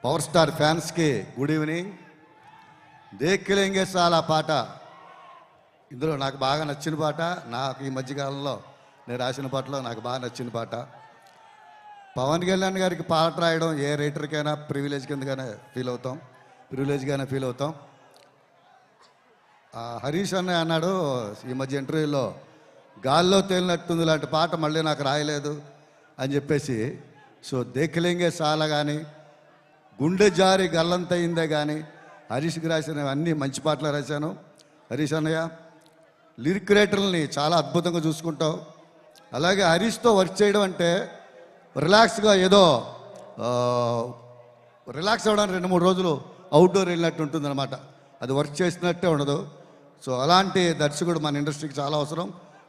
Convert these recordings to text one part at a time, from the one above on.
Power star ఫ్యాన్స్కి good evening. దేక్కిలేంగే సాలా పాట ఇందులో నాకు బాగా నచ్చిన పాట. నాకు ఈ మధ్యకాలంలో నేను రాసిన పాటలో నాకు బాగా నచ్చిన పాట. పవన్ కళ్యాణ్ గారికి పాట రాయడం ఏ రైటర్కైనా ప్రివిలేజ్గానే ఫీల్ అవుతాం. హరీష్ అన్నయ్య అన్నాడు ఈ మధ్య ఇంటర్వ్యూలో, గాల్లో తేలినట్టుంది లాంటి పాట మళ్ళీ నాకు రాయలేదు అని చెప్పేసి. సో దేక్కిలేంగే సాలా కానీ, గుండె జారి గల్లంతయిందే కానీ హరీష్కి రాసిన అన్ని మంచి పాటలు రాశాను. హరీష్ అన్నయ్య లిరిక్ రైటర్లని చాలా అద్భుతంగా చూసుకుంటావు. అలాగే హరీష్తో వర్క్ చేయడం అంటే రిలాక్స్గా ఏదో రిలాక్స్ అవ్వడానికి 2-3 రోజులు అవుట్డోర్ వెళ్ళినట్టు ఉంటుందన్నమాట. అది వర్క్ చేసినట్టే ఉండదు. సో అలాంటి దర్శకుడు మన ఇండస్ట్రీకి చాలా అవసరం.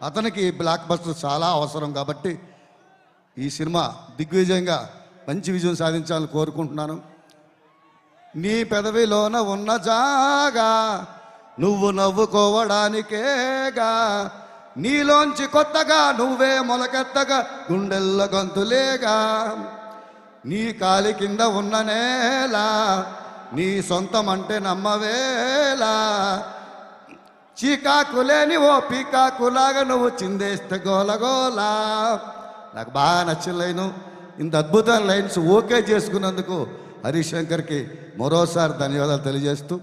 అతనికి బ్లాక్ బస్టర్ చాలా అవసరం. కాబట్టి ఈ సినిమా దిగ్విజయంగా మంచి విజయం సాధించాలని కోరుకుంటున్నాను. నీ పెదవిలోన ఉన్న జాగా నువ్వు నవ్వుకోవడానికేగా, నీలోంచి కొత్తగా నువ్వే మొలకెత్తగా గుండెల్లో గంతులేగా, నీ కాలి కింద ఉన్న నేల నీ సొంతం అంటే నమ్మవేలా, చీకాకులేని ఓ పీకాకులాగా నువ్వు చిందేస్తే గోలగోలా. నాకు బాగా నచ్చిన లైను. ఇంత అద్భుతమైన లైన్స్ ఓకే చేసుకున్నందుకు హరీష్ శంకర్కి మరోసారి ధన్యవాదాలు తెలియజేస్తూ,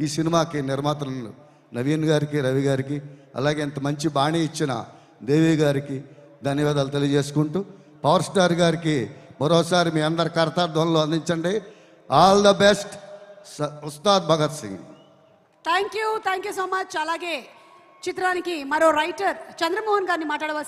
ఈ సినిమాకి నిర్మాతలు నవీన్ గారికి, రవి గారికి, అలాగే ఇంత మంచి బాణి ఇచ్చిన దేవి గారికి ధన్యవాదాలు తెలియజేసుకుంటూ, పవర్ స్టార్ గారికి మరోసారి మీ అందరి కర్తార్థంలో అందించండి. All the best Ustaad Bhagat Singh. Thank you so much. అలాగే చిత్రానికి మరో రైటర్ చంద్రమోహన్ గారిని మాట్లాడవలసి